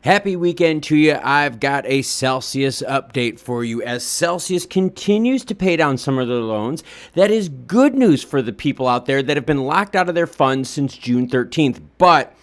Happy weekend to you. I've got a Celsius update for you. As Celsius continues to pay down some of their loans, that is good news for the people out there that have been locked out of their funds since June 13th. But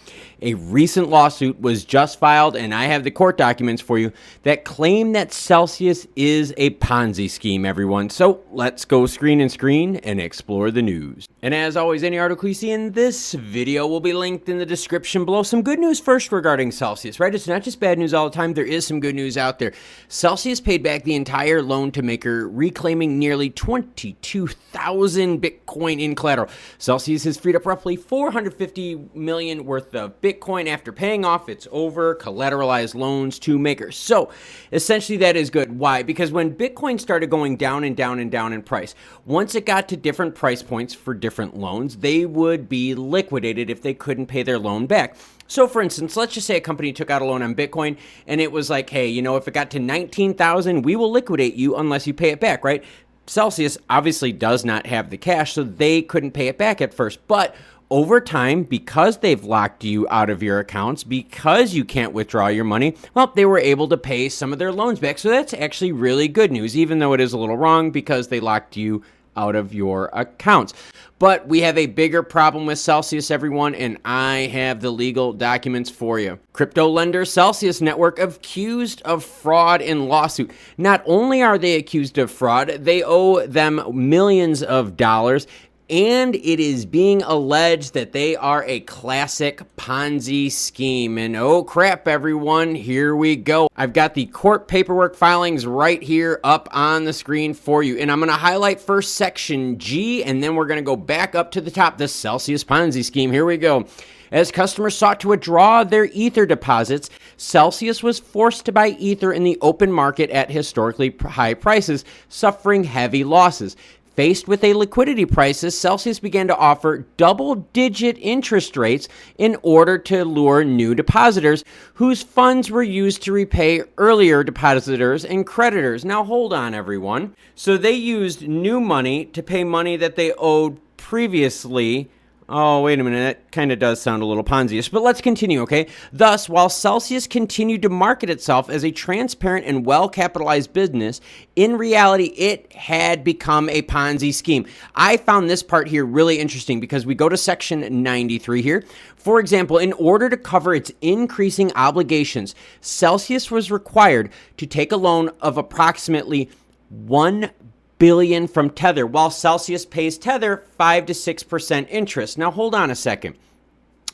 a recent lawsuit was just filed, and I have the court documents for you that claim that Celsius is a Ponzi scheme, everyone. So let's go screen and explore the news. And as always, any article you see in this video will be linked in the description below. Some good news first regarding Celsius, right? It's not just bad news all the time. There is some good news out there. Celsius paid back the entire loan to maker, reclaiming nearly 22,000 Bitcoin in collateral. Celsius has freed up roughly $450 million worth of Bitcoin after paying off its over-collateralized loans to makers. So essentially that is good. Why? Because when Bitcoin started going down and down and down in price, once it got to different price points for different loans, they would be liquidated if they couldn't pay their loan back. So for instance, let's just say a company took out a loan on Bitcoin and it was like, hey, you know, if it got to 19,000, we will liquidate you unless you pay it back, right? Celsius obviously does not have the cash, so they couldn't pay it back at first. But over time, because they've locked you out of your accounts, because you can't withdraw your money, well, they were able to pay some of their loans back. So that's actually really good news, even though it is a little wrong because they locked you out of your accounts. But we have a bigger problem with Celsius, everyone, and I have the legal documents for you. Crypto lender Celsius Network accused of fraud in lawsuit. Not only are they accused of fraud, they owe them millions of dollars. And it is being alleged that they are a classic Ponzi scheme. And oh crap, everyone, here we go. I've got the court paperwork filings right here up on the screen for you. And I'm going to highlight first section G, and then we're going to go back up to the top, the Celsius Ponzi scheme. Here we go. As customers sought to withdraw their Ether deposits, Celsius was forced to buy Ether in the open market at historically high prices, suffering heavy losses. Faced with a liquidity crisis, Celsius began to offer double-digit interest rates in order to lure new depositors whose funds were used to repay earlier depositors and creditors. Now, hold on, everyone. So they used new money to pay money that they owed previously. Oh, wait a minute, that kind of does sound a little Ponzi-ish, but let's continue, okay? Thus, while Celsius continued to market itself as a transparent and well-capitalized business, in reality, it had become a Ponzi scheme. I found this part here really interesting because we go to section 93 here. For example, in order to cover its increasing obligations, Celsius was required to take a loan of approximately $1 billion from Tether, while Celsius pays Tether 5 to 6% interest. Now, hold on a second.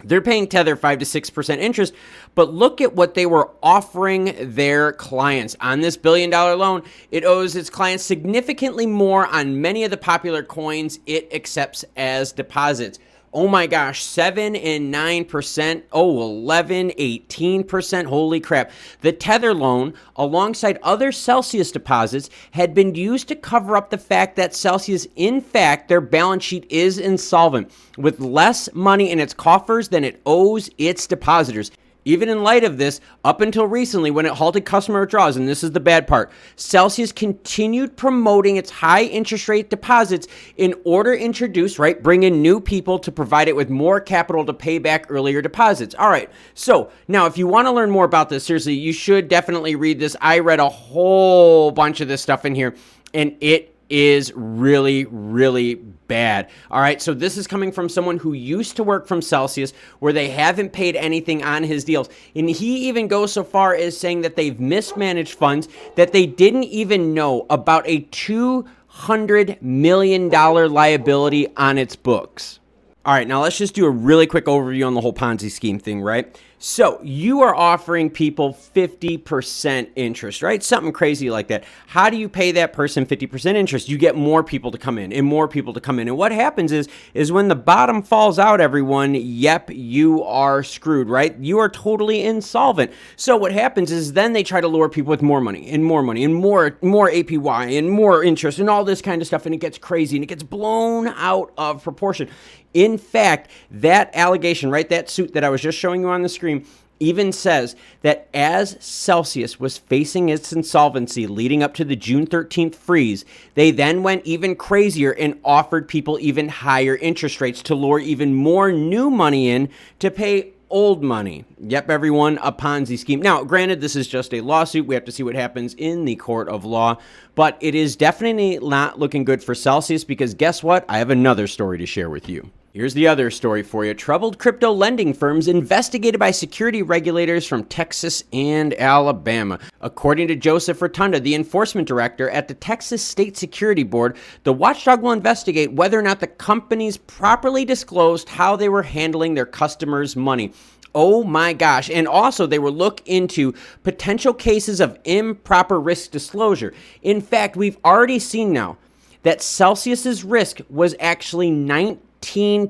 They're paying Tether 5 to 6% interest, but look at what they were offering their clients. On this $1 billion loan, it owes its clients significantly more on many of the popular coins it accepts as deposits. Oh my gosh, 7 and 9%, 11, 18%, holy crap. The Tether loan, alongside other Celsius deposits, had been used to cover up the fact that Celsius, in fact, their balance sheet is insolvent, with less money in its coffers than it owes its depositors. Even in light of this, up until recently when it halted customer withdrawals, and this is the bad part, Celsius continued promoting its high interest rate deposits in order to introduce, bring in new people to provide it with more capital to pay back earlier deposits. All right, so now if you want to learn more about this, seriously, you should definitely read this. I read a whole bunch of this stuff in here, and it is really, really bad. All right, so this is coming from someone who used to work from Celsius, where they haven't paid anything on his deals. And he even goes so far as saying that they've mismanaged funds, that they didn't even know about a $200 million liability on its books. All right, now let's just do a really quick overview on the whole Ponzi scheme thing, right? So you are offering people 50% interest, right? Something crazy like that. How do you pay that person 50% interest? You get more people to come in and more people to come in. And what happens is when the bottom falls out, everyone, yep, you are screwed, right? You are totally insolvent. So what happens is then they try to lure people with more money and more money and more APY and more interest and all this kind of stuff. And it gets crazy and it gets blown out of proportion. In fact, that allegation, right, that suit that I was just showing you on the screen, even says that as Celsius was facing its insolvency leading up to the June 13th freeze, they then went even crazier and offered people even higher interest rates to lure even more new money in to pay old money. Yep, everyone, a Ponzi scheme. Now, granted, this is just a lawsuit. We have to see what happens in the court of law, but it is definitely not looking good for Celsius because guess what? I have another story to share with you. Here's the other story for you. Troubled crypto lending firms investigated by security regulators from Texas and Alabama. According to Joseph Rotunda, the enforcement director at the Texas State Security Board, the watchdog will investigate whether or not the companies properly disclosed how they were handling their customers' money. Oh my gosh. And also they will look into potential cases of improper risk disclosure. In fact, we've already seen now that Celsius's risk was actually 19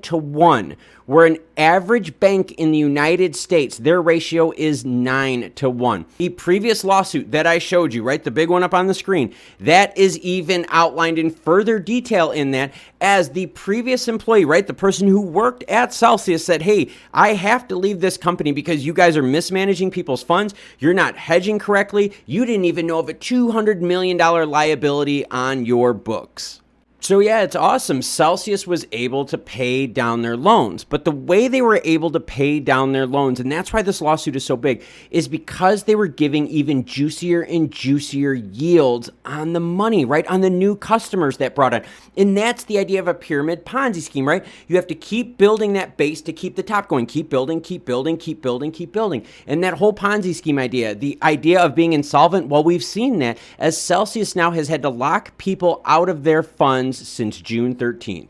to 1, where an average bank in the United States, their ratio is 9 to 1. The previous lawsuit that I showed you, right, the big one up on the screen, that is even outlined in further detail in that, as the previous employee, right, the person who worked at Celsius said, hey, I have to leave this company because you guys are mismanaging people's funds, you're not hedging correctly, you didn't even know of a $200 million liability on your books. So yeah, it's awesome. Celsius was able to pay down their loans, but the way they were able to pay down their loans, and that's why this lawsuit is so big, is because they were giving even juicier and juicier yields on the money, right? On the new customers that brought in. And that's the idea of a pyramid Ponzi scheme, right? You have to keep building that base to keep the top going. Keep building, keep building, keep building, keep building. And that whole Ponzi scheme idea, the idea of being insolvent, well, we've seen that as Celsius now has had to lock people out of their funds since June 13th.